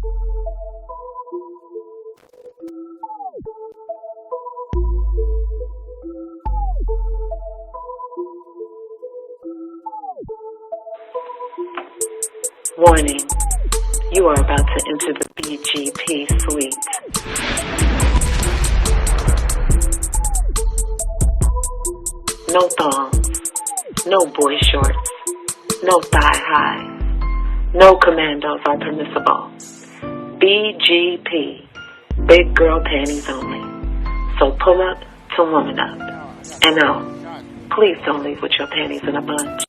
Warning, you are about to enter the BGP suite. No thongs, no boy shorts, no thigh highs, no commandos are permissible. BGP, big girl panties only. So pull up to woman up. And no, please don't leave with your panties in a bunch.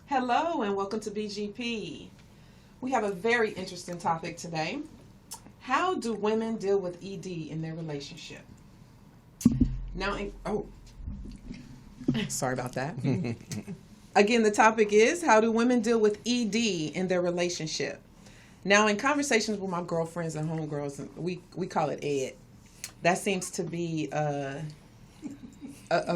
Hello and welcome to BGP. We have a very interesting topic today. How do women deal with ED in their relationship? Now, sorry about that. Again, the topic is, how do women deal with ED in their relationship? Now, in conversations with my girlfriends and homegirls, we call it ED. That seems to be a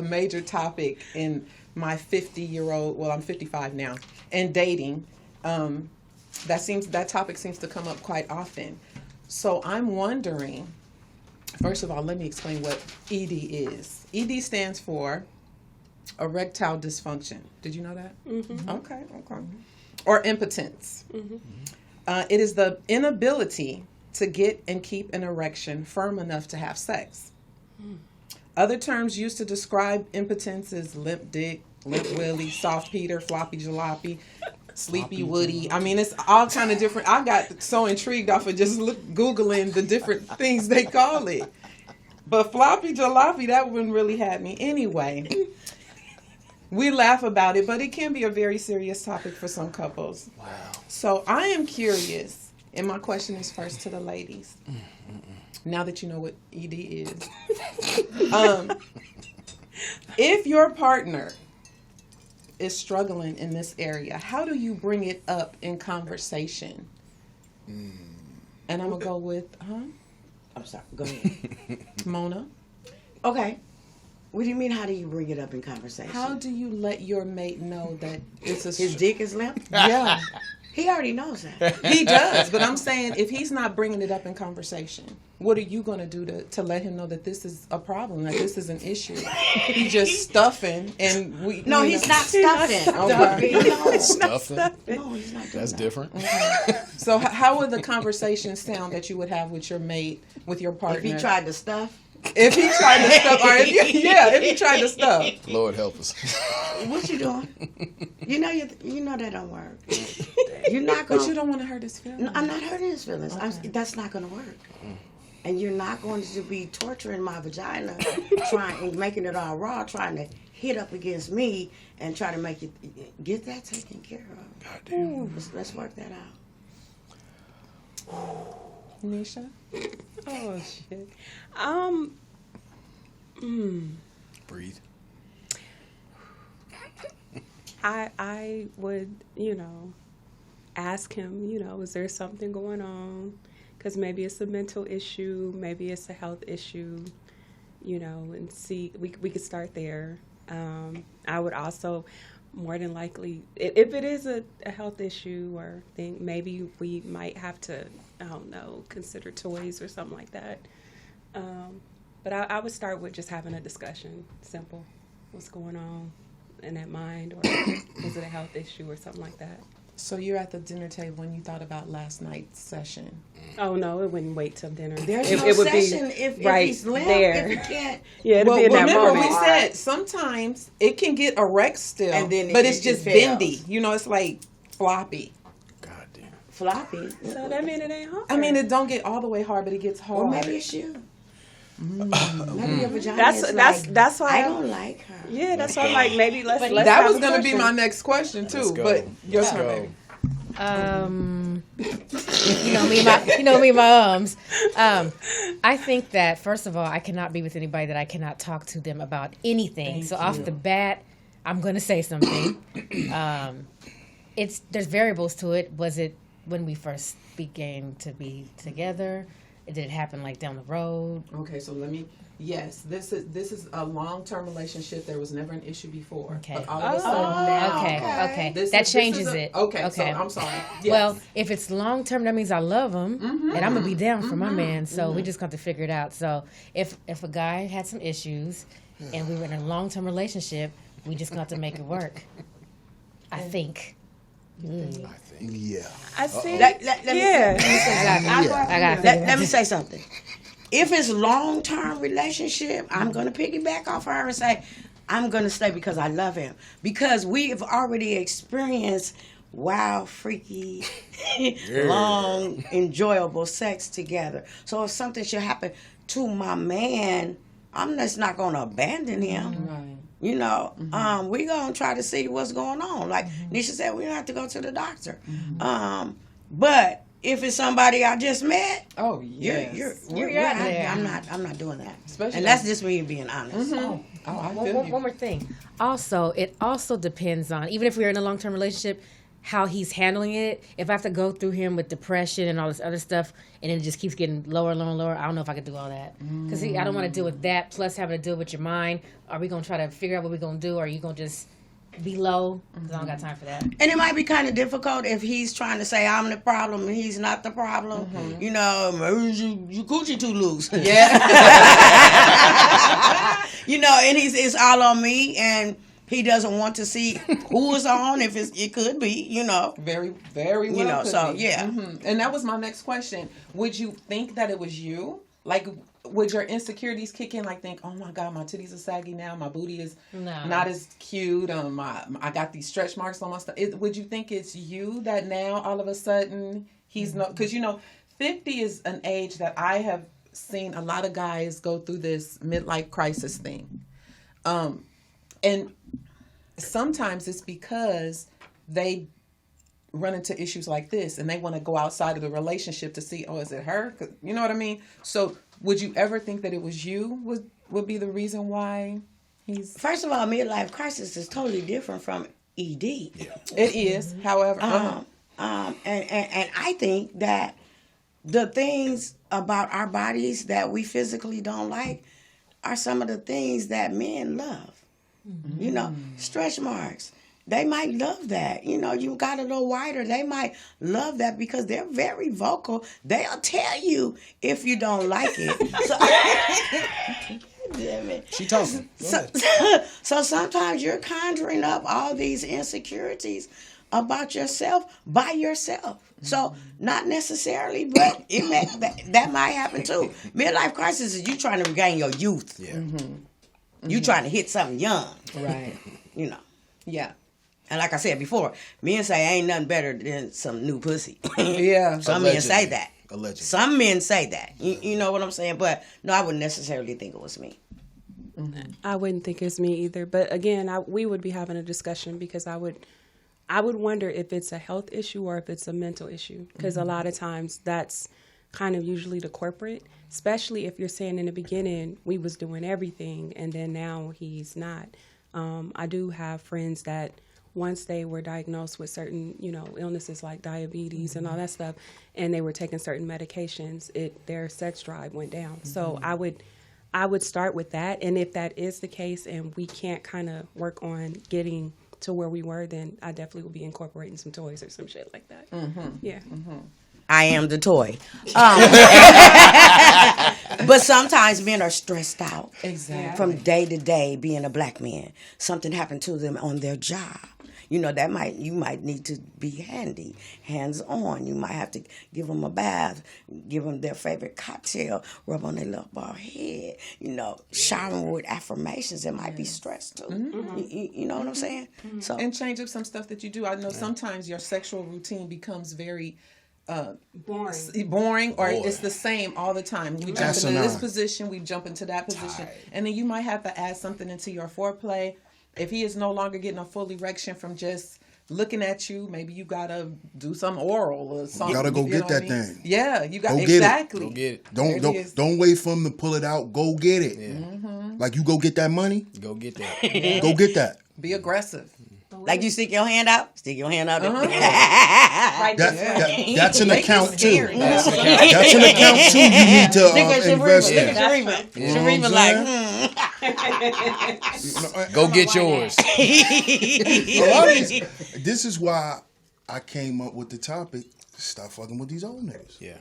major topic in my 50-year-old, well, I'm 55 now, and dating. That topic seems to come up quite often. So I'm wondering, first of all, let me explain what ED is. ED stands for erectile dysfunction. Did you know that? Mm-hmm. Okay. Or impotence. Mm-hmm. It is the inability to get and keep an erection firm enough to have sex. Mm. Other terms used to describe impotence is limp dick, limp willy, soft Peter, floppy jalopy, sleepy woody. I mean, it's all kind of different. I got so intrigued off of just Googling the different things they call it. But floppy jalopy, that one really had me. Anyway, we laugh about it, but it can be a very serious topic for some couples. Wow. So I am curious, and my question is first to the ladies. Now that you know what ED is. If your partner is struggling in this area, how do you bring it up in conversation? And I'm going to go with, I'm sorry, go ahead. Mona. Okay. What do you mean, how do you bring it up in conversation? How do you let your mate know that it's his dick is limp? Yeah. He already knows that. He does, but I'm saying if he's not bringing it up in conversation, what are you going to do to let him know that this is a problem, that this is an issue? He's just stuffing, and we. No, he's not stuffing. Okay. No, Stuffing? No, he's not doing That's that. different. Okay. So how would the conversation sound that you would have with your mate, with your partner? If he tried to stuff? If he tried to stuff, or if he tried to stuff. Lord help us. What you doing? You know that don't work. You're not going. But you don't want to hurt his feelings. No, I'm not hurting his feelings. Okay. That's not going to work. And you're not going to be torturing my vagina, making it all raw, trying to hit up against me and try to make it get that taken care of. God damn. Let's work that out. Neisha? Oh shit. Breathe. I would, ask him, is there something going on? Because maybe it's a mental issue, maybe it's a health issue, and see, we could start there. I would also, more than likely, if it is a health issue or thing, maybe we might have to, consider toys or something like that. But I would start with just having a discussion, simple. What's going on in that mind, or is it a health issue or something like that? So you're at the dinner table and you thought about last night's session. Oh no, it wouldn't wait till dinner. There's it no would session be if right he's limp, there. if you can't. Yeah, it'd be in that remember moment. we said sometimes it can get erect still, And then but it it's just fails. bendy. It's like floppy. God damn. Floppy. So that means it ain't hard. I mean, it don't get all the way hard, but it gets hard. Or maybe it's you. Maybe your vagina That's why I don't like her. Yeah, that's why I'm like, maybe let's that have was a going to be discussion. my next question too. Let's go. But your Let's turn, go. baby. You know me, my ums. I think that first of all, I cannot be with anybody that I cannot talk to them about anything. So off the bat, I'm going to say something. There's variables to it. Was it when we first began to be together? Did it happen like down the road? Okay, so yes, this is a long-term relationship. There was never an issue before. Okay. But all of a sudden now. Okay. This That is changes a- it. Okay, so I'm sorry. Yes. Well, if it's long term, that means I love him, and I'm gonna be down for my man. So we just got to figure it out. So if a guy had some issues, and we were in a long term relationship, we just got to make it work. I think. Yeah. I see. Let me Yeah. Let me say something. If it's long-term relationship, I'm going to piggyback off her and say, I'm going to stay because I love him. Because we have already experienced wild, freaky, long, enjoyable sex together. So if something should happen to my man, I'm just not going to abandon him. Right. You know, we're going to try to see what's going on. Like Neisha said, we don't have to go to the doctor. But if it's somebody I just met, Oh, yes. you're out there. I'm not doing that. Especially and that's just me being honest. Oh, I feel you. One more thing. Also, it also depends on, even if we're in a long term relationship, how he's handling it. If I have to go through him with depression and all this other stuff, and it just keeps getting lower and lower and lower, I don't know if I could do all that. Because I don't want to deal with that, plus having to deal with your mind. Are we going to try to figure out what we're going to do, or are you going to just be low? Because I don't got time for that. And it might be kind of difficult if he's trying to say I'm the problem and he's not the problem. You know, maybe you coochie too loose. Yeah. You know, and it's all on me, and he doesn't want to see who is on. If it could be, you know. Very, very well. You know, could so, be. yeah. And that was my next question. Would you think that it was you? Like, would your insecurities kick in? Like, think, oh my God, my titties are saggy now. My booty is not as cute. I got these stretch marks on my stuff. Would you think it's you that now all of a sudden he's no? Because 50 is an age that I have seen a lot of guys go through this midlife crisis thing, and sometimes it's because they run into issues like this and they want to go outside of the relationship to see, oh, is it her? You know what I mean? So would you ever think that it was you would be the reason why he's... First of all, midlife crisis is totally different from ED. It is, however... And I think that the things about our bodies that we physically don't like are some of the things that men love. You know, stretch marks. They might love that. You know, you got a little wider. They might love that because they're very vocal. They'll tell you if you don't like it. Damn it. She talking. So sometimes you're conjuring up all these insecurities about yourself by yourself. So not necessarily, but that might happen too. Midlife crisis is you trying to regain your youth. Yeah. You trying to hit something young. Right. You know. Yeah. And like I said before, men say ain't nothing better than some new pussy. Yeah. Some men say that. Allegedly. Some men say that. You know what I'm saying? But no, I wouldn't necessarily think it was me. I wouldn't think it's me either. But again, we would be having a discussion because I would wonder if it's a health issue or if it's a mental issue. Because a lot of times that's kind of usually the corporate, especially if you're saying in the beginning we was doing everything and then now he's not. I do have friends that once they were diagnosed with certain, illnesses like diabetes and all that stuff, and they were taking certain medications, their sex drive went down. So I would start with that, and if that is the case and we can't kind of work on getting to where we were, then I definitely will be incorporating some toys or some shit like that. Yeah. I am the toy. But sometimes men are stressed out. Exactly. From day to day being a black man. Something happened to them on their job. You might need to be hands on. You might have to give them a bath, give them their favorite cocktail, rub on their little bald head, shower with affirmations. It might be stress too. You know what I'm saying? So And change up some stuff that you do. I know sometimes your sexual routine becomes very boring, or it's the same all the time. We jump into this position, we jump into that position, and then you might have to add something into your foreplay. If he is no longer getting a full erection from just looking at you, maybe you gotta do some oral or something. You gotta go get that mean? thing. Yeah, you got Go get exactly. it. Go get it. Don't wait for him to pull it out. Go get it. Yeah. Like you go get that money. Go get that. Go get that. Be aggressive. But Like you stick your hand out, stick your hand out. Right there. That's an account too. scary. That's an account too. You need to Look at invest Sherifah. in. Look at Sherifah. Sherifah like, Go get yours. A lot of these- this is why I came up with the topic. Stop fucking with these old niggas. Yeah.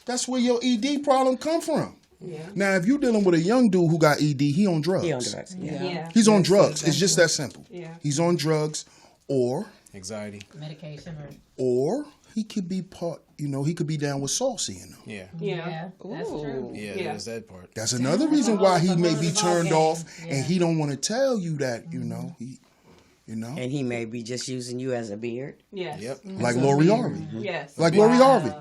That's where your ED problem come from. Yeah. Now, if you dealing with a young dude who got ED, he on drugs. he on drugs. Yeah. He's on drugs. It's just that simple. Yeah. He's on drugs, or Anxiety. Medication or he could be part. You know, he could be down with Saucy in him. Yeah. Yeah. that's true. Yeah, Yeah. there's that part. That's another reason why he may be turned off, and he don't want to tell you that. You know, And he may be just using you as a beard. Yes. Yep. like Lori Harvey. Yes. Like Lori Harvey.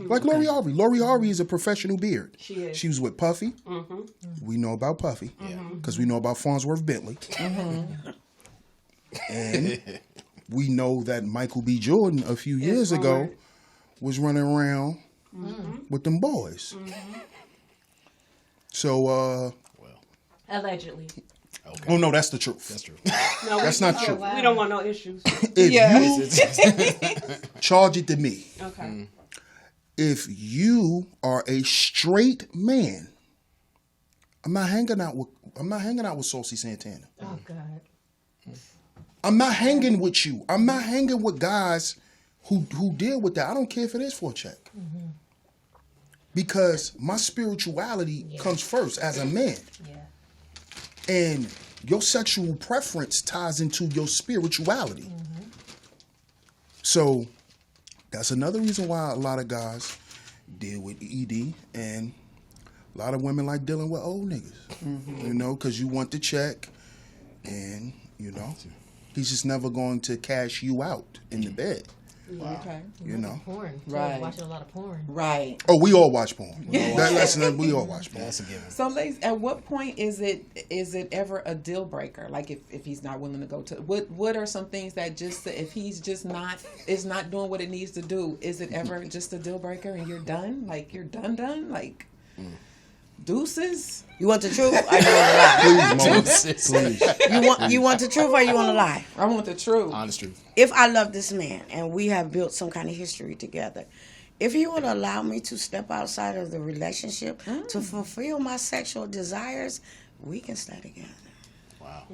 Like Lori Harvey. Lori Harvey is a professional beard. She is. She was with Puffy. We know about Puffy. Because we know about Farnsworth Bentley. And we know that Michael B. Jordan a few years ago was running around with them boys. So, Allegedly. oh no, that's the truth. That's true. No, That's not true. We don't want no issues. If you charge it to me, Okay. if you are a straight man, I'm not hanging out with Saucy Santana. Oh God. I'm not hanging with you. I'm not hanging with guys who deal with that. I don't care if it is for a check. Because my spirituality comes first as a man. Yeah. And your sexual preference ties into your spirituality. So that's another reason why a lot of guys deal with ED, and a lot of women like dealing with old niggas. You know, because you want the check, and, you know, he's just never going to cash you out in the bed. Okay. You know. Porn. Right. Watching a lot of porn. Right. Oh, we all watch porn. We all watch porn. That's a given. So, ladies, at what point is it ever a deal breaker? Like, if he's not willing to go to what are some things that just if he's just not doing what it needs to do, is it ever just a deal breaker and you're done? Like you're done? Like deuces? You want the truth or you want to lie? Please. You want the truth or you want to lie? I want the truth. Honest truth. If I love this man and we have built some kind of history together, if he would allow me to step outside of the relationship to fulfill my sexual desires, we can stay together. Wow.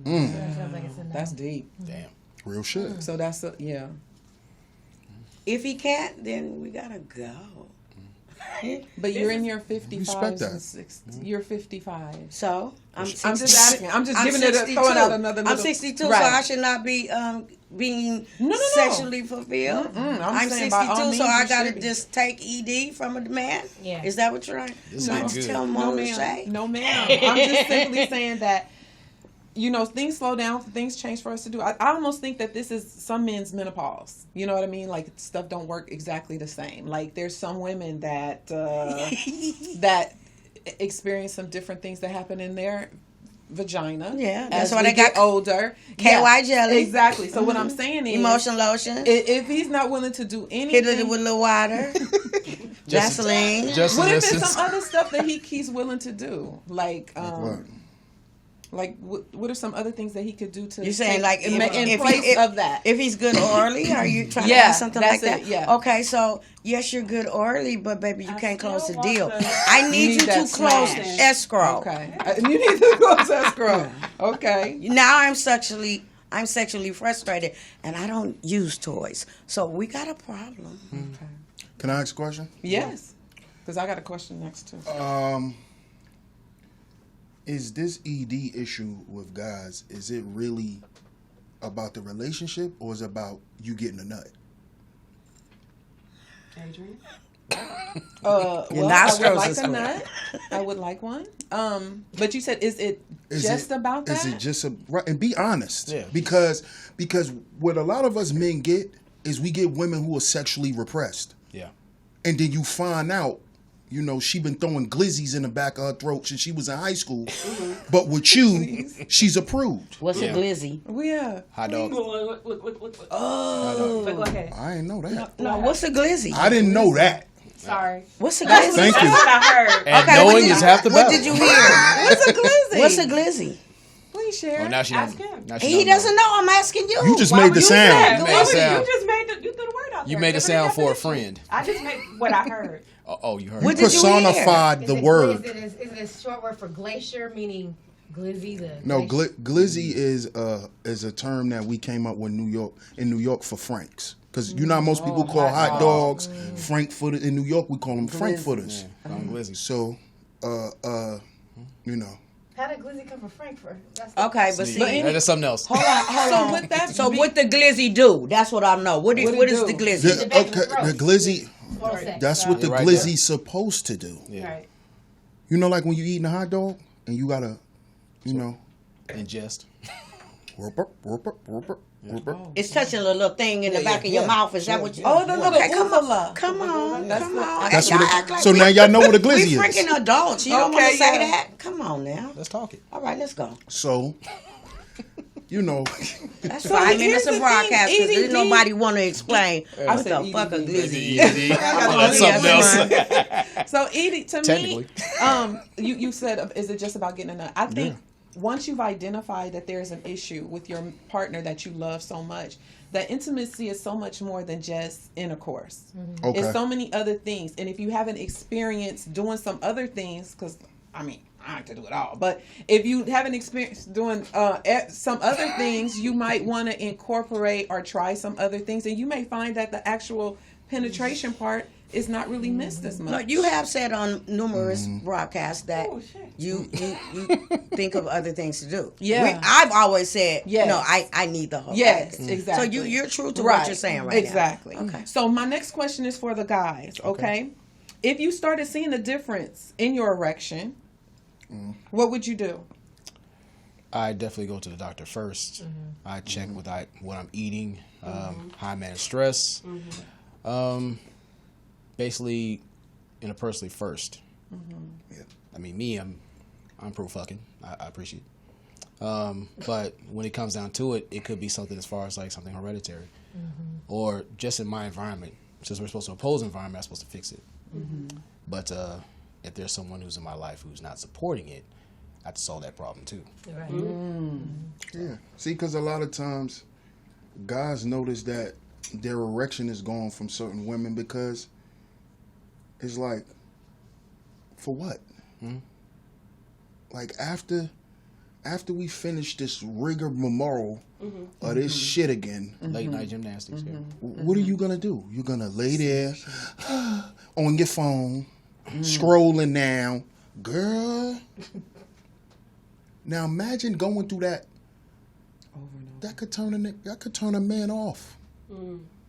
Sounds like it's a no. That's deep. Damn. Real shit. So that's yeah. If he can't, then we gotta go. But you're in your 55s Respect that. and 60s. You're 55. So I'm I'm just asking. I'm just giving 62. throwing out another. I'm Little, 62, so Right. I should not be being No. sexually fulfilled. I'm saying 62, by all means so I you gotta should be. just take ED from a man. Yeah. Is that what you're This trying ain't to good. tell No, Ms.Lishey? ma'am. No, ma'am. I'm just simply saying that, you know, things slow down, things change for us to do. I almost think that this is some men's menopause. You know what I mean? Like, stuff don't work exactly the same. Like, there's some women that that experience some different things that happen in their vagina. Yeah, as that's why we they get got older. KY jelly. Exactly. So what I'm saying is, Emotion lotion. if he's not willing to do Hit anything, it with a little water. Vaseline. Just what if listen. there's some other stuff that he's willing to do? Like, what? like what are some other things that he could do to? You're saying take- like in, in if place he, of that? If he's good orally, are you trying to Yeah, ask something like that's that? it, yeah. Okay, so yes, you're good orally, but baby, you can't close the still deal. want the- I need You you need to that close smash. escrow. Okay, you need to close escrow. Okay, Now I'm sexually frustrated, and I don't use toys. So we got a problem. Can I ask a question? yes, because I got a question next too. Is this ED issue with guys, is it really about the relationship, or is it about you getting a nut? Adrianne? Well, I would nostrils like is a wet. nut. I would like one. But you said, is it Is just it- about that? Is it just right? And be honest, Yeah. because what a lot of us men get is we get women who are sexually repressed, Yeah. and then you find out, you know, she been throwing glizzies in the back of her throat since she was in high school, but with you, she's approved. What's a glizzy? Oh, yeah. Hot dog. Look. Oh, But go ahead. I didn't know that. no, what's a glizzy? I didn't know that. Sorry. What's a glizzy? Thank That's you. what I heard. And Okay, knowing is half the What battle. did you hear? What's a glizzy? What's a glizzy? Please share. Oh, now she Ask don't. him. Now she He don't doesn't know. I'm asking you. You just Why made would the you sound. say You made the Glizzy? sound. You just made the, you threw the word out there. You made a Give it sound for a definition. friend. I just made what I heard. Oh, you heard. You What did you personified the word. Is it a short word for glacier, meaning glizzy? No, glizzy is a term that we came up with in New York for Franks. Because you know how most people call hot dogs Frankfurter. In New York, we call them Frankfurters. I'm glizzy. So, you know. How did glizzy come from Frankfurt? Okay, but see, That is something else. hold on. with that So what the glizzy do? That's what I know. What is do? the glizzy? The glizzy, that's what the Right glizzy's supposed to do. Yeah. Right. You know, like when you eating a hot dog and you gotta, you know, Ingest. It's touching a little thing in the back of your mouth. Is that what you? Oh, the little okay, come on, oofala. come on. That's Y'all what act like so we- now y'all know what a We glizzy is. freaking adults. You don't want Okay, to say yeah. that? Come on now. Let's talk it. All right, let's go. So, you know, That's So 5 here's minutes the of broadcast thing, because EDD nobody want to explain what said the fuck a EDD. glizzy That's is. something else. So Edie, to me, Technically. you said, is it just about getting a nut? I think once you've identified that there's an issue with your partner that you love so much, that intimacy is so much more than just intercourse. okay. It's so many other things. And if you haven't experienced doing some other things, because, I mean, I like to do it all, but if you haven't experienced doing some other things, you might want to incorporate or try some other things. And you may find that the actual penetration part is not really missed as much. No, you have said on numerous broadcasts that Oh, shit. you think of other things to do. Yeah. I've always said, Yes. no, I need the whole Yes, package. exactly. So you're true to what you're saying right exactly. now. Okay. So my next question is for the guys, okay? If you started seeing a difference in your erection, what would you do? I definitely go to the doctor first. I check what I'm eating, how I manage stress. Basically, interpersonally first. Yeah. I mean, me, I'm pro fucking. I appreciate it. But when it comes down to it, it could be something as far as like something hereditary, or just in my environment. Since we're supposed to oppose environment, I'm supposed to fix it. But if there's someone who's in my life who's not supporting it, I have to solve that problem too. Right. Yeah. See, because a lot of times guys notice that their erection is gone from certain women because it's like, for what? Like after we finish this rigmarole of this shit again, Late night gymnastics. Yeah. what are you gonna do? You're gonna lay there on your phone, scrolling down, girl. Now imagine going through that. That could turn a man off.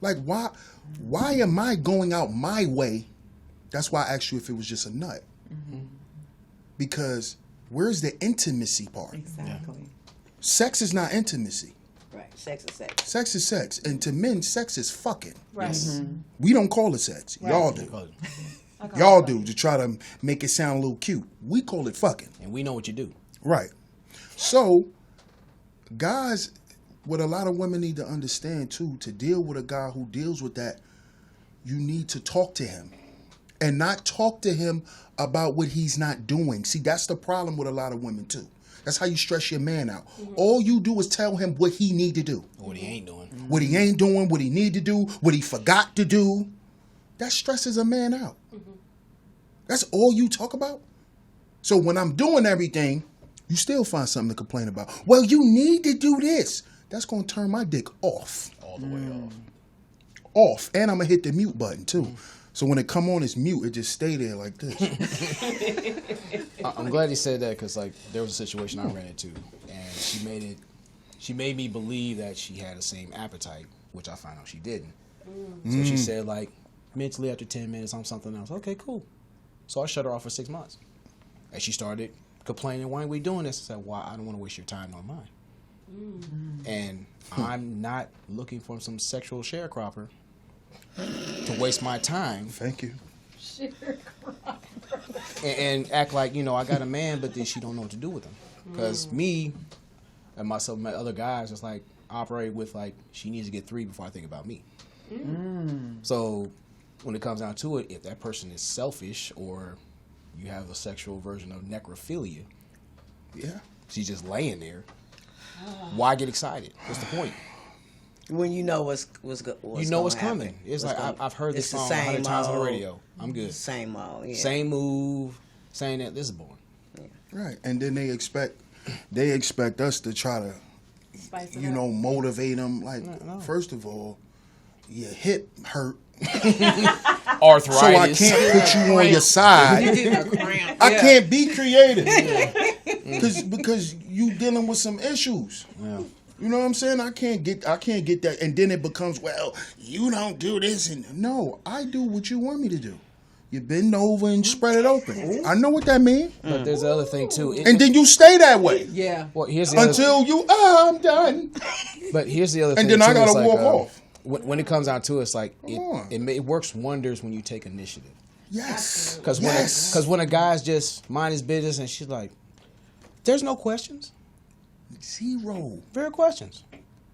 Like why am I going out my way? That's why I asked you if it was just a nut. Because where's the intimacy part? Exactly. Sex is not intimacy. Right. Sex is sex. Sex is sex. And to men, sex is fucking. Right. We don't call it sex. Y'all do. Because- Y'all do to try to make it sound a little cute. We call it fucking. And we know what you do. Right. So, guys, what a lot of women need to understand too, to deal with a guy who deals with that, you need to talk to him. And not talk to him about what he's not doing. See, that's the problem with a lot of women too. That's how you stress your man out. All you do is tell him what he need to do. What he ain't doing. What he ain't doing, what he need to do, what he forgot to do. That stresses a man out. That's all you talk about? So when I'm doing everything, you still find something to complain about. Well, you need to do this. That's going to turn my dick off. All the way off. Off. And I'm going to hit the mute button too. So when it come on as mute, it just stay there like this. I'm glad he said that because like there was a situation I ran into, and she made me believe that she had the same appetite, which I found out she didn't. So she said like mentally after 10 minutes I'm something else. Okay, cool. So I shut her off for 6 months, and she started complaining, "Why are we doing this?" I said, "Well, I don't want to waste your time nor mine." And I'm not looking for some sexual sharecropper to waste my time. Thank you. And act like, you know, I got a man, but then she don't know what to do with him. Because me and myself and my other guys just like operate with like, she needs to get 3 before I think about me. So when it comes down to it, if that person is selfish or you have a sexual version of necrophilia, Yeah. she's just laying there. Why get excited? What's the point? When you know what's good, You know what's coming. It's like I've heard this song 100 times on the radio. I'm good. Same old, yeah. Same move. Saying that this is boring. Right, and then they expect us to try to, motivate them. Like, first of all, your hip hurt. Arthritis. So I can't put you on your side. I can't be creative because you dealing with some issues. Yeah. You know what I'm saying? I can't get that, and then it becomes, well, you don't do this, and no, I do what you want me to do. You bend over and spread it open. I know what that means. But there's the other thing too. And then you stay that way. Yeah. Well, here's the until I'm done. But here's the other thing. And then I gotta walk off. When it comes down to it, it's like it works wonders when you take initiative. Yes. Because when a guy's just mind his business and she's like, there's no questions. Zero. Very questions.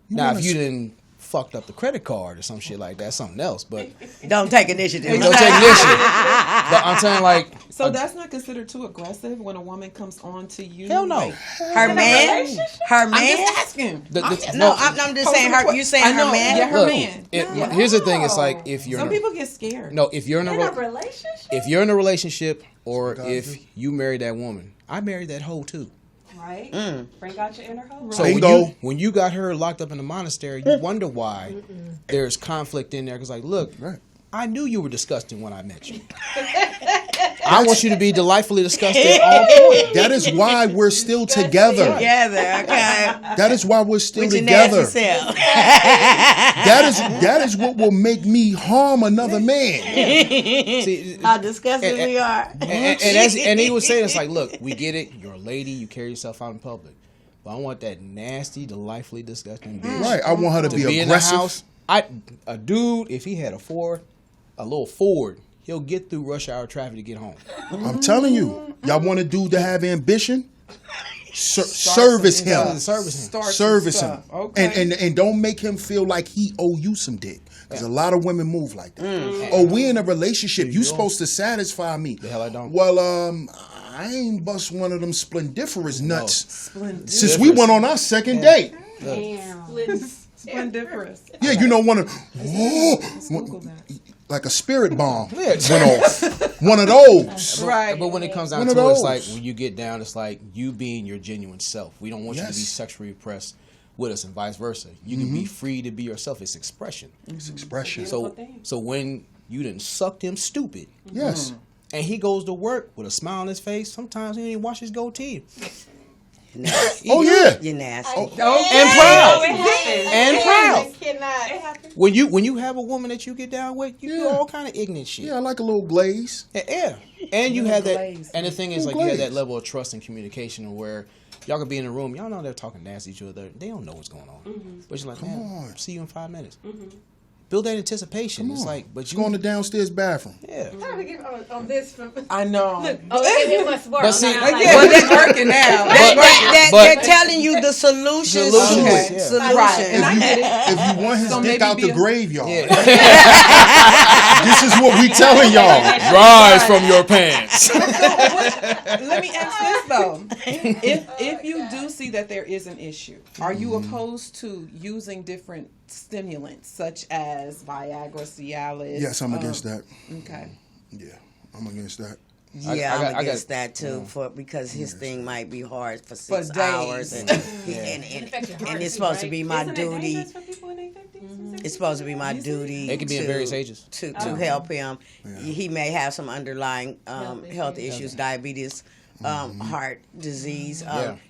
Now, if you didn't fucked up the credit card or some shit like that, something else. But don't take initiative. Don't take initiative. But I'm saying, like, so that's not considered too aggressive when a woman comes on to you. Hell no. Like, her man. I'm just asking. I'm just saying. You saying her man? Yeah, her man. Here's the thing. It's like if you're some people get scared. No, if you're in a relationship. If you're in a relationship, or if you marry that woman, I married that hoe too. Right? Bring out your inner hoe. So when you got her locked up in the monastery, you wonder why there's conflict in there. Because, like, look, I knew you were disgusting when I met you. I want you to be delightfully disgusting all point. That is why we're still together. That is why we're still together. That is what will make me harm another man. See, how disgusting we are. And he was saying, it's like, look, we get it. You're a lady. You carry yourself out in public. But I want that nasty, delightfully disgusting bitch. Right. I want her to be aggressive. In the house. A dude, if he had a little Ford, he'll get through rush hour traffic to get home. I'm telling you. Y'all want a dude to have ambition? Service him. Service him. Okay. And don't make him feel like he owe you some dick. Because a lot of women move like that. Oh, we in a relationship. You supposed to satisfy me. The hell I don't. Well, I ain't bust one of them splendiferous nuts since we went on our second date. Damn. Splendiferous. Yeah, you know, like a spirit bomb went off. One of those. Right. But when it comes down to it, it's like when you get down, it's like you being your genuine self. We don't want you to be sexually repressed with us and vice versa. You can be free to be yourself. It's expression. It's expression. So when you done sucked him stupid. Yes. And he goes to work with a smile on his face. Sometimes he didn't wash his goatee. Oh yeah, you're nasty. And proud. And proud. It happens. When you have a woman that you get down with, you do all kind of ignorant shit. Yeah, I like a little glaze. Yeah, and you have that. And the thing is, like, you have that level of trust and communication where y'all can be in the room. Y'all know they're talking nasty to each other. They don't know what's going on. But you're like, man, see you in 5 minutes. Build that anticipation. It's like, but you go in the downstairs bathroom. Yeah. How do we get on this from? I know. Look, it must work. But see, well, that's working now. They're telling you the solutions. Solutions. Right. If you want his dick out the graveyard, this is what we telling y'all. Rise from your pants. Let me ask this though: if you do see that there is an issue, are you opposed to using different stimulants such as Viagra, Cialis? Yes, I'm against that. Okay. Yeah, I'm against that. Yeah, I'm against that too, because his thing might be hard for 6 hours, and it's supposed to be my duty. It's supposed to be my duty. It could be in various ages to help him. Yeah. He may have some underlying health issues, diabetes. Heart disease.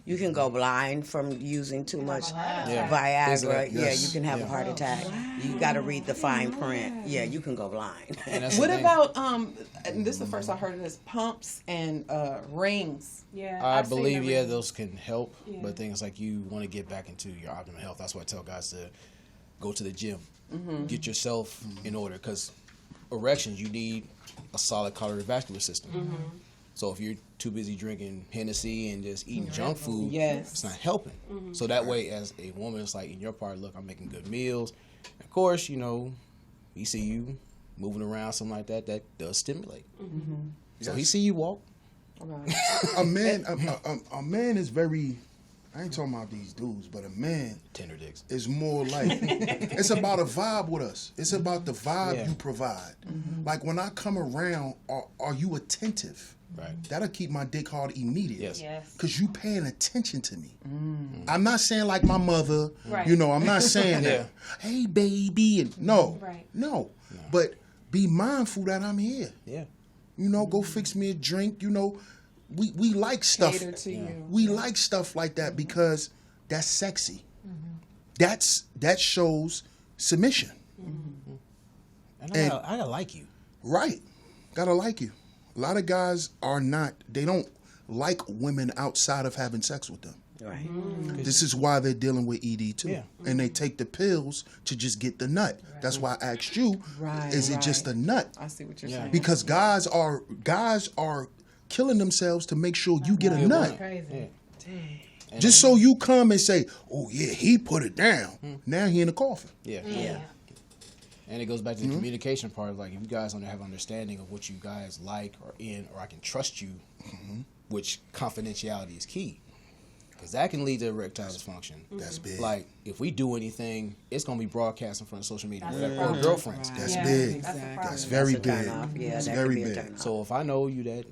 You can go blind from using too much Viagra. You can have a heart attack. You got to read the fine print. Yeah, you can go blind. What about and this is the first I heard of this, pumps and rings? Yeah, I believe those can help, but things like you want to get back into your optimal health. That's why I tell guys to go to the gym, get yourself in order, because erections, you need a solid cardiovascular system. So if you're too busy drinking Hennessy and just eating junk food, it's not helping. So that way, as a woman, it's like in your part, look, I'm making good meals. Of course, we see you moving around, something like that, that does stimulate. So he see you walk. A man is very I ain't talking about these dudes, but a man Tender dicks. is more like it's about a vibe with us. It's about the vibe you provide. Like when I come around, are you attentive? Right. That'll keep my dick hard immediately. Yes. Cause you paying attention to me. I'm not saying like my mother. Right. You know, I'm not saying that. Hey baby, and no. But be mindful that I'm here. Yeah. You know, go fix me a drink. You know, we like stuff. Cater to you. We like stuff like that because that's sexy. That shows submission. And I gotta like you. Right. Gotta like you. A lot of guys they don't like women outside of having sex with them. Right. This is why they're dealing with ED too. Yeah. And they take the pills to just get the nut. That's why I asked you, is it just a nut? I see what you're saying. Because guys are killing themselves to make sure you get a nut. Crazy. Just so you come and say, oh yeah, he put it down. Now he in the coffin. Yeah. And it goes back to the communication part. Like, if you guys don't have understanding of what you guys like or I can trust you, which confidentiality is key. Because that can lead to erectile dysfunction. That's big. Like, if we do anything, it's going to be broadcast in front of social media or girlfriends. That's big. Exactly. That's very big. Yeah, It's that very could be a big. turn off. So if I know you that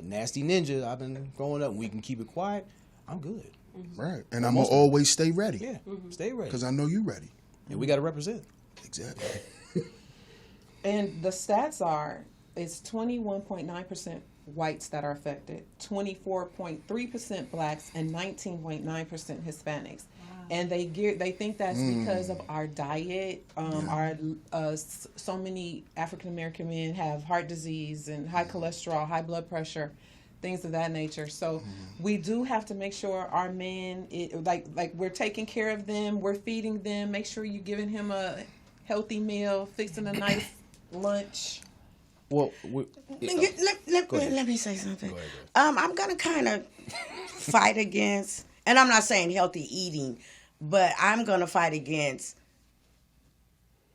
nasty ninja I've been growing up and we can keep it quiet, I'm good. Right. And I'm going to always stay ready. Yeah, stay ready. Because I know you ready. And we got to represent. Exactly. And the stats are, it's 21.9% whites that are affected, 24.3% blacks, and 19.9% Hispanics. And they think that's because of our diet. So many African American men have heart disease and high cholesterol, high blood pressure, things of that nature. So we do have to make sure our men, like we're taking care of them, we're feeding them. Make sure you're giving him a healthy meal, fixing a nice lunch. Well, let me say something. I'm gonna kind of fight against, and I'm not saying healthy eating, but I'm gonna fight against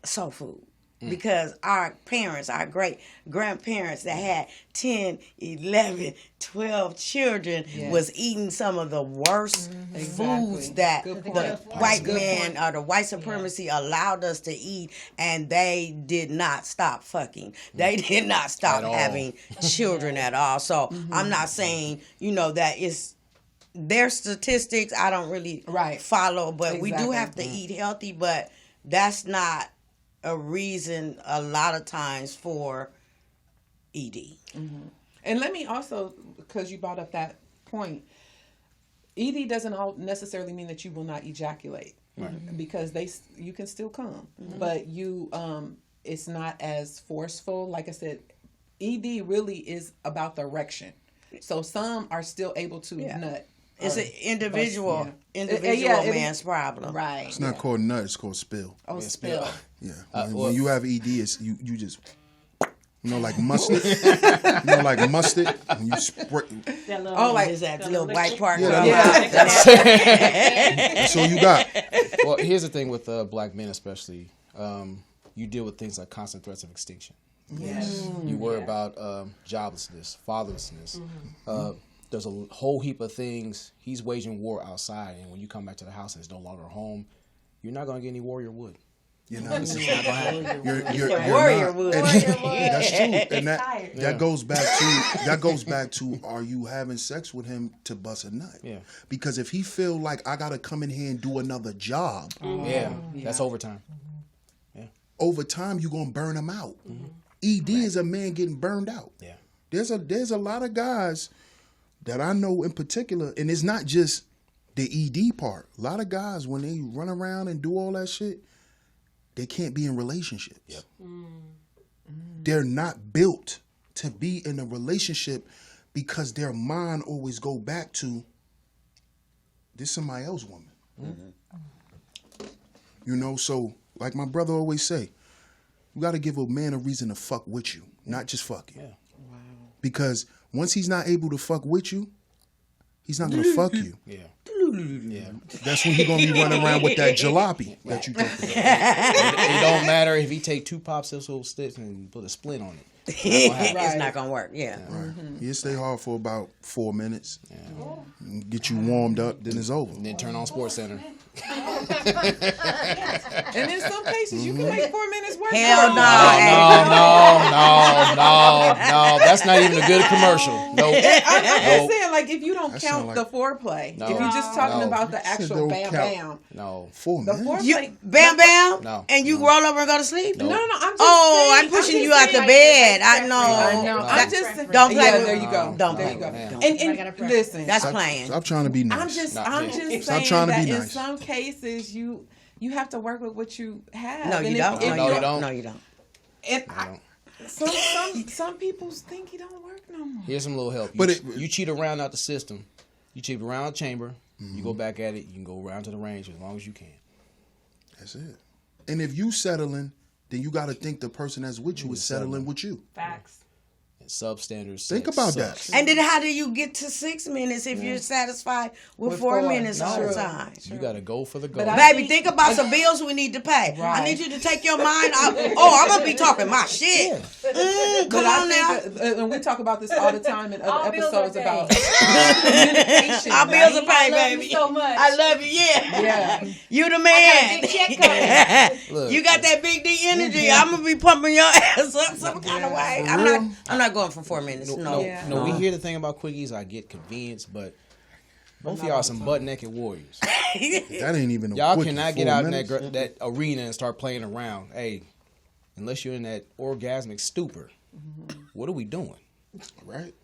soul food. Because our parents, our great grandparents that had 10, 11, 12 children was eating some of the worst foods that the white man or the white supremacy allowed us to eat, and they did not stop fucking. They did not stop having children at all. So I'm not saying, that it's their statistics I don't really follow, but we do have to eat healthy, but that's not a reason a lot of times for ED. And let me also, because you brought up that point, ED doesn't necessarily mean that you will not ejaculate, because you can still come, but you it's not as forceful. Like I said, ED really is about the erection, so some are still able to nut. It's an individual man's problem. Right. It's not called nut, it's called spill. Oh, spill. Yeah. When you have ED, it's you just, like mustard. Like mustard. When you spray. Is that little white part? So you got. Well, here's the thing with black men especially. You deal with things like constant threats of extinction. Yes. You worry about joblessness, fatherlessness. There's a whole heap of things. He's waging war outside, and when you come back to the house and it's no longer home, you're not going to get any warrior wood. You're not. It's just not going to happen. You're warrior not. wood. That's true. And that goes back to are you having sex with him to bust a nut? Yeah. Because if he feel like I got to come in here and do another job, that's overtime. over time you're going to burn him out. ED is a man getting burned out. Yeah. There's a lot of guys that I know in particular, and it's not just the ED part. A lot of guys, when they run around and do all that shit, they can't be in relationships. Yep. They're not built to be in a relationship because their mind always go back to this somebody else's woman. So like my brother always say, you got to give a man a reason to fuck with you, not just fuck you. Yeah. Wow. Because once he's not able to fuck with you, he's not going to fuck you. Yeah. Yeah. That's when he gonna be running around with that jalopy that you talking about. It don't matter if he take 2 popsicle sticks and put a splint on it. It's not gonna work. Yeah. Right. He'll stay hard for about 4 minutes. And get you warmed up, then it's over. And then turn on Sports Center. And in some cases, you can make 4 minutes work. Hell no. No. That's not even a good commercial. No. I'm just saying, like, if you don't count like- the foreplay, No. if you're just talking No. about the actual Don't bam count. bam, No. 4 the minutes. foreplay. You bam bam, No. and you roll over and go to sleep. No. No, I'm just Oh, saying, I'm pushing just you out the saying- bed. I know. I know. No. I'm just Don't play Yeah, with there me. you go. Don't There play you go. with me. And listen, That's playing. Stop trying to be nice. I'm just Stop saying trying to that be in nice. some cases you have to work with what you have. No, And you if- don't. if No, you you're- don't. No, you don't. And No. some people think he don't work no more. Here's some little help. You cheat around out the system. You cheat around the chamber. You go back at it. You can go around to the range as long as you can. That's it. And if you settling, then you got to think the person that's with you is settling with you. Facts. And substandard sex Think about sucks. that. And then how do you get to 6 minutes if you're satisfied with 4 minutes all the time? You got to go for the goal. But Baby, think about some bills we need to pay. I need you to take your mind off. Oh, I'm going to be talking my shit. Come But on I now. think, and we talk about this all the time in All other bills episodes are about paid. communication. Our bills are right? paid, I love baby. you so much. I love you, yeah. Yeah. You the I got a man. big check coming. Look, You got that big D energy. I'm gonna be pumping your ass up some kind of way. I'm not going for 4 minutes. No. Yeah. No, we hear the thing about quickies. I get convenience, but both of y'all are some butt naked warriors. That ain't even a Y'all quickie, cannot 4 get out minutes. in that arena and start playing around. Hey, unless you're in that orgasmic stupor, what are we doing? Right.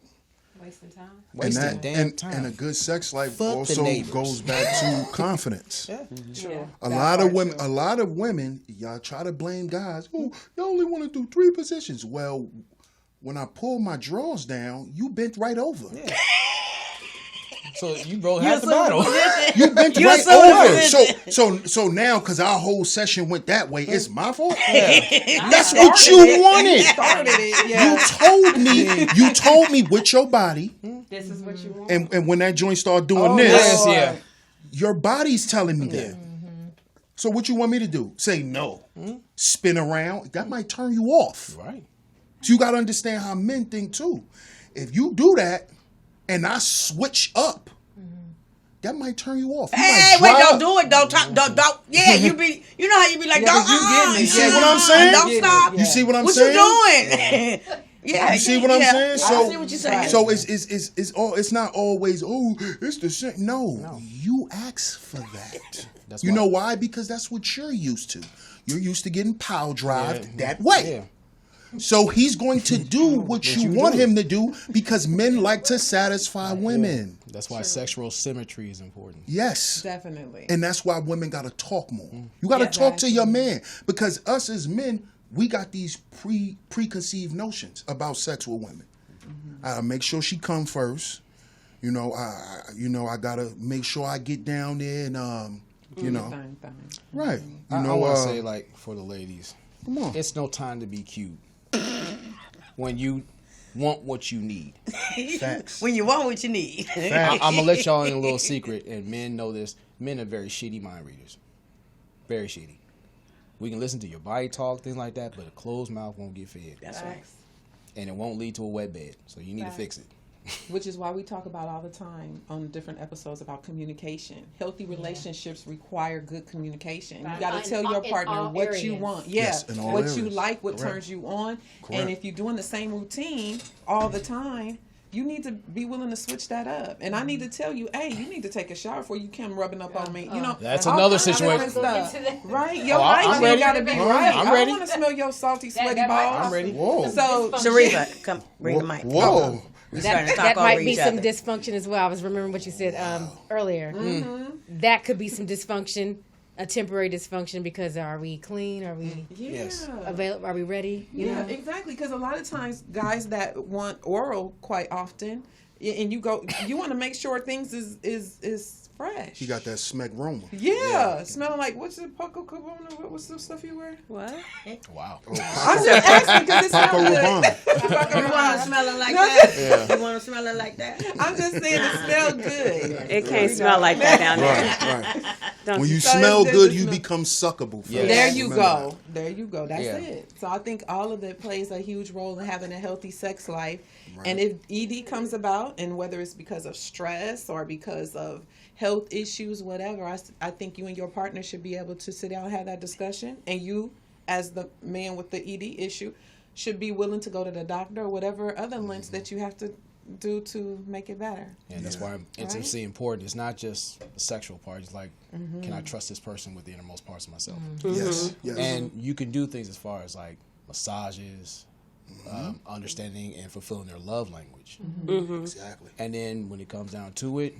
Wasting time. Wasting and damn time. And a good sex life Fuck the also neighbors. goes back to confidence. True. A lot of women, y'all try to blame guys. Oh, you only want to do 3 positions. Well, when I pull my drawers down, you bent right over. Yeah. So you broke half the battle. You bent You're right so over. innocent. So now, because our whole session went that way, it's my fault. Yeah. That's what you wanted. Started it. Yeah. You told me with your body, This is what you want. and when that joint started doing Yes, this, yeah. your body's telling me that. So what you want me to do? Say no. Spin around. That might turn you off. Right. So you got to understand how men think too. If you do that and I switch up, that might turn you off. You Hey, might wait, drive- don't do it. Don't talk. Don't. Yeah, you know how you be like, Yeah, don't. 'cause you getting it. You see what I'm saying? Don't stop. You see what I'm What saying? you doing? Yeah, You see what I'm saying? I So, see what you're saying. So it's not always it's the same. No, you ask for that. That's You why- know why? Because that's what you're used to. You're used to getting power drived that way. Yeah. So he's going to do what you want him to do because men like to satisfy women. That's why sexual symmetry is important. Yes. Definitely. And that's why women got to talk more. You got to talk to your man because us as men, we got these preconceived notions about sex with women. I make sure she come first. I got to make sure I get down there and right. I want to say, like, for the ladies, come on. it's no time to be cute when you want what you need. Facts. When you want what you need. I'm going to let y'all in a little secret, and men know this. Men are very shitty mind readers. Very shitty. We can listen to your body talk, things like that, but a closed mouth won't get fed. That's right. And it won't lead to a wet bed. So you need to fix it. Which is why we talk about all the time on different episodes about communication. Healthy relationships require good communication. You got to tell your partner what you want. Yes, in all what you areas. like, what Correct. turns you on. Correct. And if you're doing the same routine all the time, you need to be willing to switch that up. And I need to tell you, hey, you need to take a shower before you come rubbing up on me. That's all another kinds of situation. stuff. Right? Your I'm hygiene ready. got to be right. I'm I ready. don't want to smell your salty, sweaty that might- balls. I'm ready. Whoa. So, Sherifah, come bring the mic. Whoa. We're starting to talk That over might be each some other. dysfunction as well. I was remembering what you said earlier. That could be some dysfunction, a temporary dysfunction, because are we clean? Are we Yes. available? Are we ready? You Yeah, know? exactly. Because a lot of times, guys that want oral quite often, and you want to make sure things is fresh. He got that smack aroma. Yeah, smelling like, what's the Paco Cabana? What's the stuff you wear? What? Wow. I'm just asking because it Paco smells good. Rabanne. You want to smell it like that? You want to smell it like that? I'm just saying it smells good. It can't smell like that down there. Right. Don't When you So smell it's good, just you smell- become suckable. Yeah. There you Remember go. There you go. That's Yeah. it. So I think all of it plays a huge role in having a healthy sex life. And if ED comes about, and whether it's because of stress or because of health issues, whatever, I think you and your partner should be able to sit down and have that discussion. And you, as the man with the ED issue, should be willing to go to the doctor or whatever other lengths that you have to do to make it better. And that's why intimacy important. It's not just the sexual part. It's like, can I trust this person with the innermost parts of myself? Yes. Yes. And you can do things as far as like massages, understanding and fulfilling their love language. Exactly. And then when it comes down to it,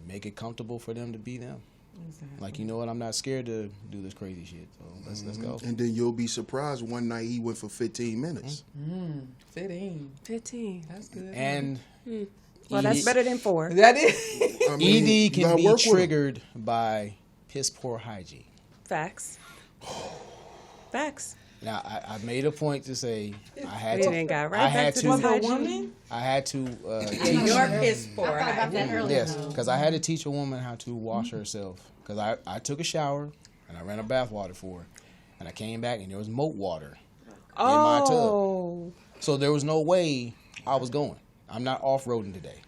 make it comfortable for them to be them. Exactly. Like, you know what, I'm not scared to do this crazy shit. So let's go. And then you'll be surprised one night he went for 15 minutes. 15. That's good. And Well, that's better than 4. That is. I mean, ED you can gotta be work with him. triggered by piss poor hygiene. Facts. Facts. Now, I made a point to say I had We to. done got right I back had to to. this For a hygiene. woman? I had to teach. Your piss poor. I thought about that earlier. Yes, because I had to teach a woman how to wash herself. Because I took a shower and I ran a bath water for her, and I came back and there was moat water in my tub. Oh. So there was no way I was going. I'm not off-roading today.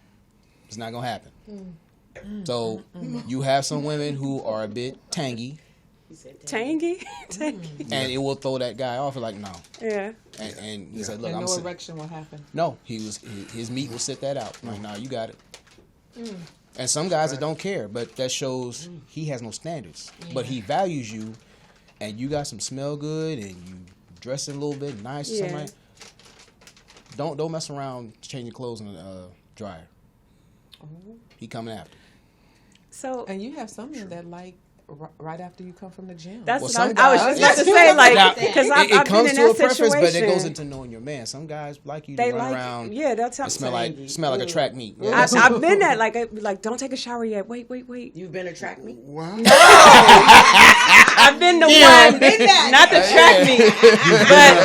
It's not gonna happen. So you have some women who are a bit tangy, Tangy? Tangy. and it will throw that guy off. Like, no. Yeah. And he said, look, And I'm no sick. erection will happen. No, his meat will sit that out. I'm like, no, you got it. And some guys that don't care, but that shows he has no standards. But he values you, and you got some smell good, and you dressing a little bit nice or something Yeah. like. Don't mess around changing clothes in the dryer. He coming after. So And you have some men that like right after you come from the gym. that's Well, what some I was guys- just about to say, like, Now, because it I've been comes in to a that preference, situation. but it goes into knowing your man. Some guys like you to They run like, around. yeah, they'll tell and smell like a track meet. I've been that, like, don't take a shower yet. Wait. You've been a track meet? Wow. I've been the one, not the track meet, but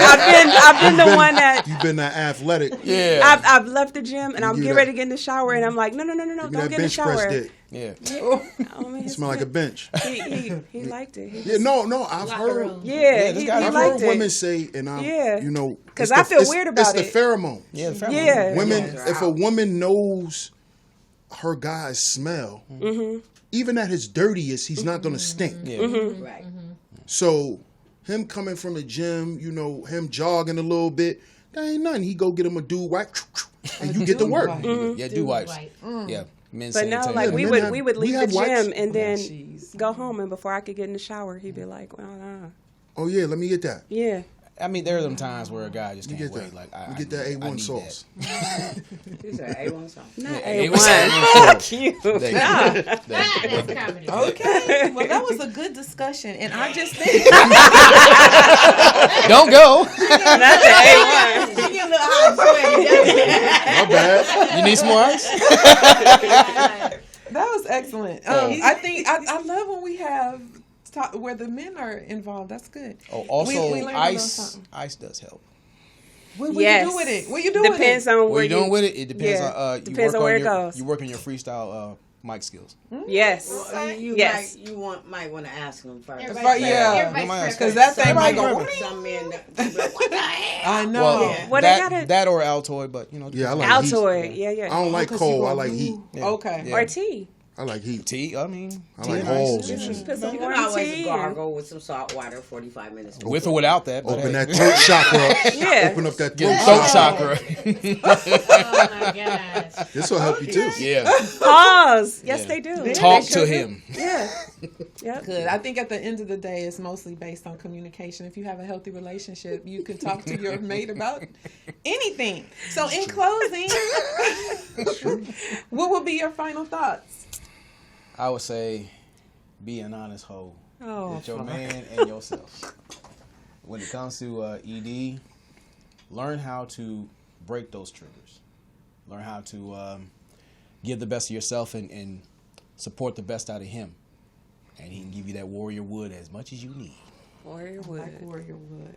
I've been the one that You've been that athletic. Yeah. I've left the gym and I'm give getting that- ready to get in the shower and I'm like, no, Give me don't that get in the bench press shower. dick. Yeah. Oh, man, Smell like a bench. he liked it. Yeah, no, I've heard. Yeah, this he guy- I've liked heard women it. say, and I'm, Yeah. you know, 'Cause it's I the- feel it's- weird about It's it. the pheromones. Yeah. The family. Yeah. Women, if a woman knows her guy's smell, even at his dirtiest, he's not gonna stink. Yeah. Right. So him coming from the gym, you know, him jogging a little bit, that ain't nothing. He go get him a dude wipe, and you get to work. Yeah. Do wipes. Yeah. Men But now, sanitary. like, Yeah, we men would have- we would we leave the have wipes. gym and then jeez. go home, and before I could get in the shower, he'd be like, well, Oh yeah, let me get that. yeah. I mean, there are some times where a guy just You can't get wait. that. Like, You I get that need- I A1 need sauce. You said A1 sauce. Not It A1. was Fuck you. Thank you. Okay. Well, that was a good discussion, and I just think Don't go. Not the A1. She get a little hot My bad. You need some more ice? that was excellent. I think I love when we have where the men are involved. That's good. Oh, also, we learned a little ice something. ice does help. What Yes. you do with it? What you do Depends with on What where you doing with it? It depends yeah. on Depends on where it goes. You work on your freestyle mic skills. Yes. Yes. Yes. might want to ask them first. it? Right, yeah. Because that thing might go. Some men that be like, what the hell? I know. Well, Well, they that, gotta- that or Altoid, but you know. Yeah, I like heat. Altoid. Yeah. I don't like Because cold. you I go, like heat. Yeah. Okay. Yeah. Or tea. I like heat. Tea. I mean, I tea like and holes. ice. Just put some You more can in always tea. gargle with some salt water 45 minutes. With or without that. But Open hey. that throat chakra up. Yeah. Open up that Get throat the throat chakra. chakra. Oh my gosh. This will help you too. Yeah. Pause. Yes, Yeah. they do. Talk to him. Yeah. Yep. Good. I think at the end of the day, it's mostly based on communication. If you have a healthy relationship, you can talk to your mate about anything. So, in closing, what would be your final thoughts? I would say, be an honest hoe Oh, with your man and yourself. When it comes to ED, learn how to break those triggers. Learn how to give the best of yourself and support the best out of him, and he can give you that warrior wood as much as you need. Warrior wood. Like warrior wood.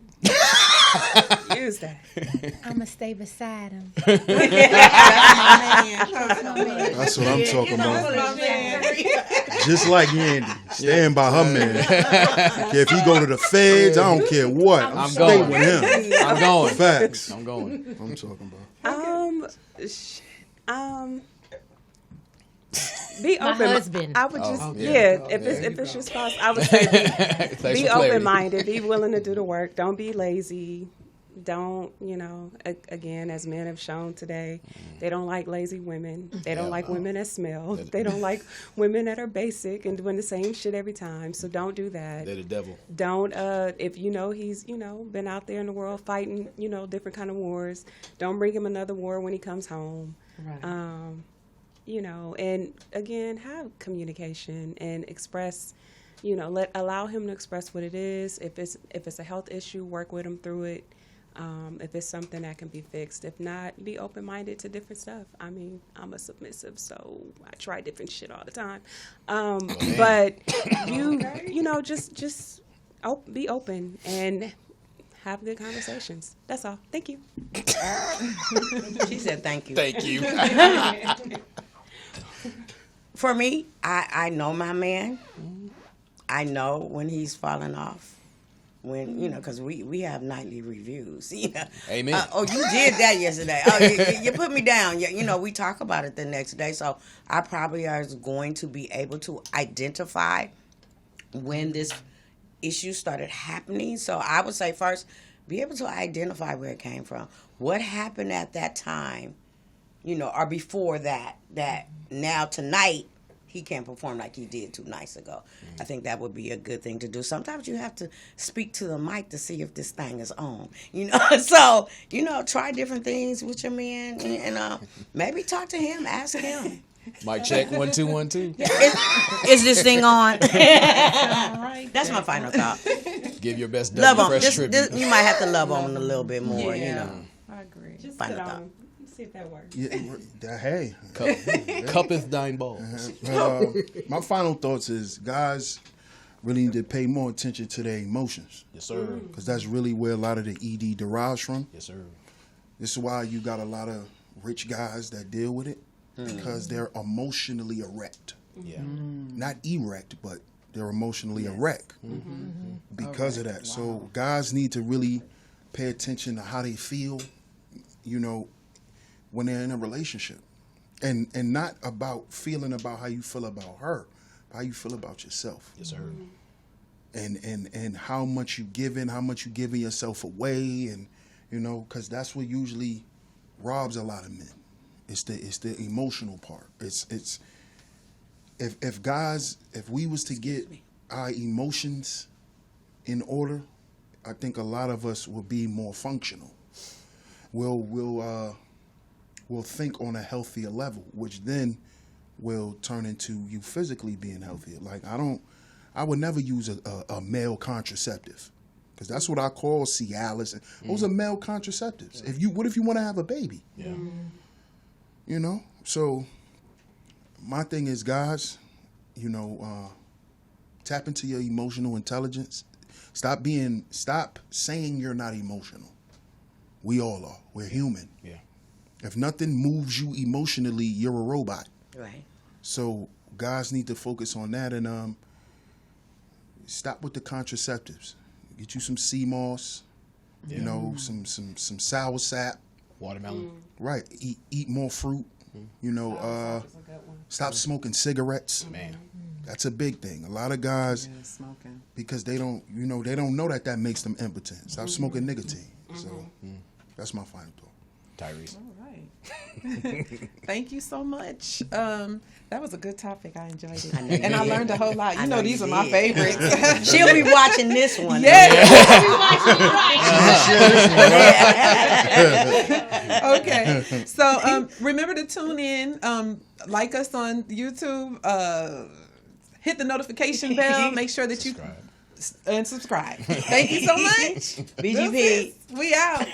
Use that. I'ma stay beside him. That's my man. That's what I'm talking about. That's my man. Just like Yandy, staying by her man. If he go to the feds, I don't care what. I'm stay going with him. I'm going. Facts. I'm going. I'm talking about. Be My open. husband. I would just yeah. if it's your spouse, I would say be open minded. Be willing to do the work. Don't be lazy. Don't again, as men have shown today, they don't like lazy women. They don't like women that smell. They don't like women that are basic and doing the same shit every time. So don't do that. They're the devil. Don't if he's been out there in the world fighting different kind of wars. Don't bring him another war when he comes home. Right. And again, have communication and express, allow him to express what it is. If it's a health issue, work with him through it. If it's something that can be fixed. If not, be open-minded to different stuff. I mean, I'm a submissive, so I try different shit all the time. But just be open and have good conversations. That's all. Thank you. She said thank you. Thank you. For me, I know my man. I know when he's falling off. When because we have nightly reviews. Amen. You did that yesterday. You put me down. We talk about it the next day. So I probably are going to be able to identify when this issue started happening. So I would say first, be able to identify where it came from. What happened at that time, or before that now tonight he can't perform like he did 2 nights ago. I think that would be a good thing to do. Sometimes you have to speak to the mic to see if this thing is on. So, try different things with your man and maybe talk to him, ask him. Mic check 1 2 1 2. Is this thing on? That's my final thought. Give your best Love Dougie on. Fresh tribute. You might have to love on him a little bit more. I agree. Just Final sit thought. on. See if that works. Hey. Cuppeth thine balls. My final thoughts is guys really need to pay more attention to their emotions. Yes, sir. Because that's really where a lot of the ED derives from. Yes, sir. This is why you got a lot of rich guys that deal with it. Because they're emotionally erect. Yeah. Not erect, but they're emotionally erect because of that. Wow. So guys need to really pay attention to how they feel, when they're in a relationship. And not about feeling about how you feel about her, how you feel about yourself. Yes, sir. And how much you giving yourself away, and because that's what usually robs a lot of men. It's the emotional part. It's if we was to get our emotions in order, I think a lot of us will be more functional. We'll think on a healthier level, which then will turn into you physically being healthier. Like I would never use a male contraceptive, because that's what I call Cialis. Those are male contraceptives. What if you want to have a baby? Yeah. So my thing is, guys, tap into your emotional intelligence. Stop saying you're not emotional. We all are. We're human. Yeah. If nothing moves you emotionally, you're a robot. Right. So guys need to focus on that and stop with the contraceptives. Get you some sea moss, some sour sap. Watermelon. Right. Eat more fruit. Stop smoking cigarettes. Man. That's a big thing. A lot of guys, smoking, because they don't know that makes them impotent. Stop smoking nicotine. So that's my final thought. Tyrese. All right. Thank you so much. That was a good topic. I enjoyed it. And I learned a whole lot. These are my favorites. She'll be watching this one. Okay. So remember to tune in. Like us on YouTube. Hit the notification bell. Make sure that you subscribe. Thank you so much. BGP. We out.